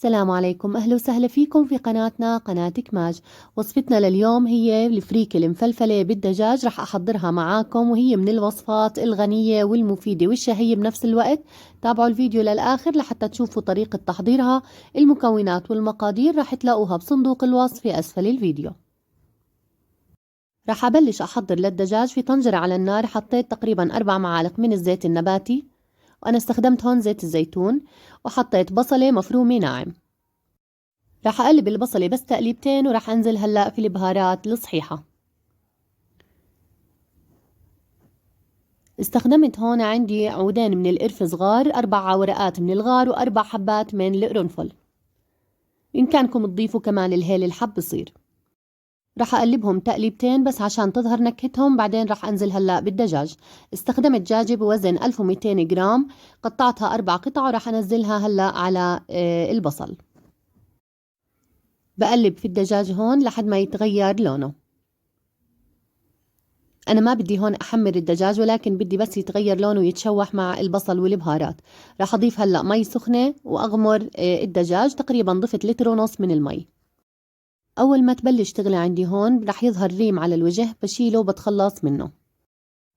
السلام عليكم، أهلا وسهلا فيكم في قناتنا قناة كماج. وصفتنا لليوم هي الفريكة المفلفلة بالدجاج. رح أحضرها معاكم وهي من الوصفات الغنية والمفيدة والشهية بنفس الوقت. تابعوا الفيديو للآخر لحتى تشوفوا طريقة تحضيرها. المكونات والمقادير رح تلاقوها بصندوق الوصف في أسفل الفيديو. رح أبلش أحضر للدجاج. في طنجرة على النار حطيت تقريبا 4 معالق من الزيت النباتي، وأنا استخدمت هون زيت الزيتون، وحطيت بصلة مفرومة ناعم. راح أقلب البصلة بس تقليبتين، وراح أنزل هلأ في البهارات الصحيحة. استخدمت هون عندي عودين من القرفة صغار، 4 ورقات من الغار، و4 حبات من القرنفل. بإمكانكم تضيفوا كمان الهيل الحب بصير. راح أقلبهم تقليبتين بس عشان تظهر نكهتهم. بعدين راح أنزل هلأ بالدجاج. استخدمت دجاجة بوزن 1200 جرام، قطعتها 4 قطع، وراح أنزلها هلأ على البصل. بقلب في الدجاج هون لحد ما يتغير لونه. أنا ما بدي هون أحمر الدجاج، ولكن بدي بس يتغير لونه ويتشوح مع البصل والبهارات. راح أضيف هلأ مي سخنة وأغمر الدجاج. تقريبا ضفت 1.5 لتر من المي. أول ما تبلش تغلي عندي هون راح يظهر ريم على الوجه، بشيله وبتخلص منه،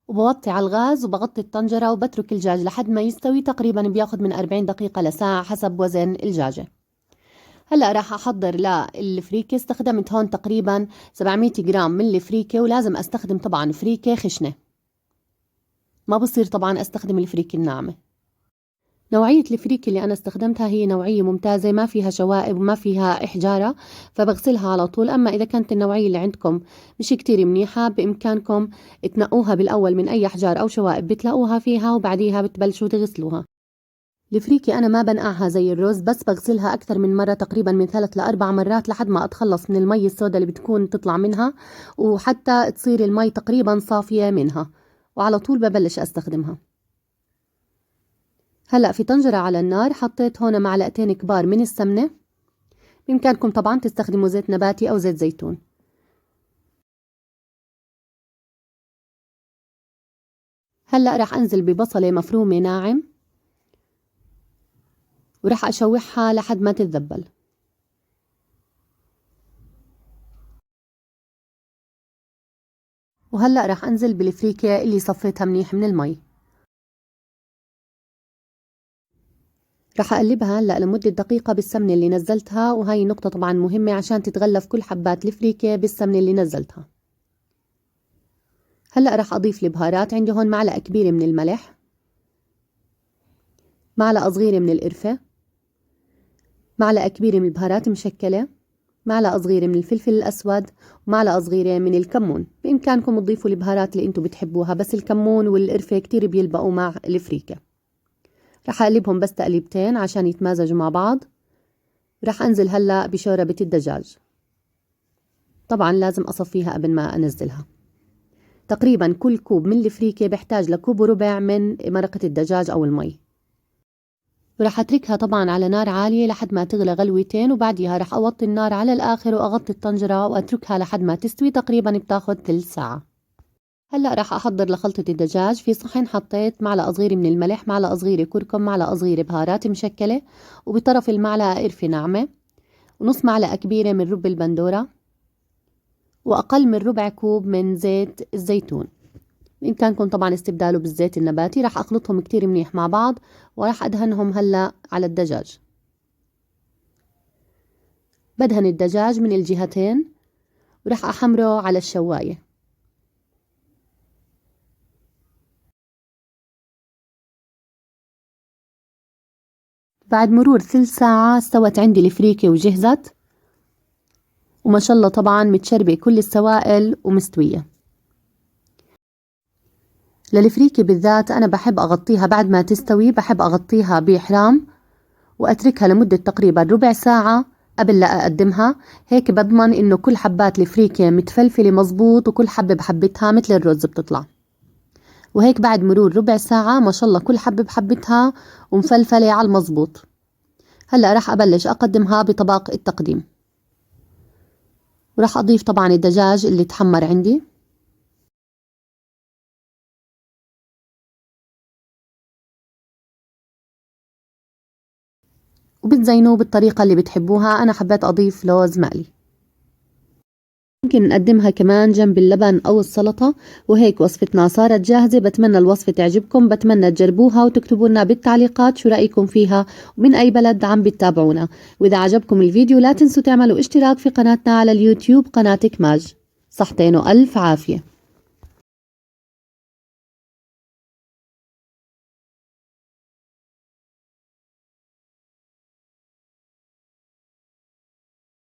وبوطي على الغاز وبغطي الطنجرة وبترك الدجاج لحد ما يستوي. تقريبا بياخد من 40 دقيقة لساعة حسب وزن الدجاجة. هلا راح احضر للفريكة. استخدمت هون تقريبا 700 جرام من الفريكة، ولازم استخدم طبعا فريكة خشنة، ما بصير طبعا استخدم الفريكة الناعمة. نوعية الفريكة اللي أنا استخدمتها هي نوعية ممتازة، ما فيها شوائب وما فيها إحجارة، فبغسلها على طول. أما إذا كانت النوعية اللي عندكم مش كتير منيحة، بإمكانكم تنقوها بالأول من أي أحجار أو شوائب بتلاقوها فيها، وبعديها بتبلشوا تغسلوها. الفريكة أنا ما بنقعها زي الرز، بس بغسلها أكثر من مرة، تقريبا من 3 ل4 مرات، لحد ما أتخلص من المي السوداء اللي بتكون تطلع منها، وحتى تصير المي تقريبا صافية منها، وعلى طول ببلش أستخدمها. هلأ في طنجرة على النار حطيت هون معلقتين كبار من السمنة. بإمكانكم طبعا تستخدموا زيت نباتي أو زيت زيتون. هلأ راح أنزل ببصلة مفرومة ناعم، وراح أشوحها لحد ما تتذبل. وهلأ راح أنزل بالفريكة اللي صفيتها منيح من المي. راح أقلبها هلأ لمدة دقيقة بالسمنة اللي نزلتها، وهاي النقطة طبعا مهمة عشان تتغلف كل حبات الفريكة بالسمنة اللي نزلتها. هلأ راح أضيف البهارات. عندي هون معلقة كبيرة من الملح، معلقة صغيرة من القرفة، معلقة كبيرة من البهارات مشكلة، معلقة صغيرة من الفلفل الأسود، ومعلقة صغيرة من الكمون. بإمكانكم تضيفوا البهارات اللي انتم بتحبوها، بس الكمون والقرفة كتير بيلبقوا مع الفريكة. رح أقلبهم بس تقليبتين عشان يتمازجوا مع بعض. رح أنزل هلأ بشوربة الدجاج. طبعا لازم أصفيها قبل ما أنزلها. تقريبا كل كوب من الفريكة بحتاج لكوب وربع من مرقة الدجاج أو المي. ورح أتركها طبعا على نار عالية لحد ما تغلى غلوتين، وبعديها رح أوطي النار على الآخر وأغطي الطنجرة وأتركها لحد ما تستوي. تقريبا بتاخد ثلث ساعة. هلأ رح أحضر لخلطة الدجاج. في صحن حطيت معلقة صغيرة من الملح، معلقة صغيرة كركم، معلقة صغيرة بهارات مشكلة، وبطرف المعلقة قرفة ناعمة، ونص معلقة كبيرة من رب البندورة، وأقل من ربع كوب من زيت الزيتون. بإمكانكم طبعا استبداله بالزيت النباتي. رح أخلطهم كتير منيح مع بعض، ورح أدهنهم هلأ على الدجاج. بدهن الدجاج من الجهتين، ورح أحمره على الشواية. بعد مرور ثلث ساعة استوت عندي الفريكة وجهزت، وما شاء الله طبعا متشربة كل السوائل ومستوية. للفريكة بالذات أنا بحب أغطيها بعد ما تستوي، بحب أغطيها بحرام وأتركها لمدة تقريبا ربع ساعة قبل لا أقدمها. هيك بضمن إنه كل حبات الفريكة متفلفلة مظبوط، وكل حبة بحبتها مثل الرز بتطلع. وهيك بعد مرور ربع ساعة ما شاء الله كل حبة بحبتها ومفلفلة على المظبوط. هلأ رح أبلش أقدمها بطبق التقديم، ورح أضيف طبعا الدجاج اللي تحمر عندي، وبتزينوه بالطريقة اللي بتحبوها. أنا حبيت أضيف لوز مقلي. ممكن نقدمها كمان جنب اللبن أو السلطة. وهيك وصفتنا صارت جاهزة. بتمنى الوصفة تعجبكم، بتمنى تجربوها وتكتبوا لنا بالتعليقات شو رأيكم فيها ومن أي بلد عم بتتابعونا. وإذا عجبكم الفيديو لا تنسوا تعملوا اشتراك في قناتنا على اليوتيوب، قناة كماج. صحتين وألف عافية.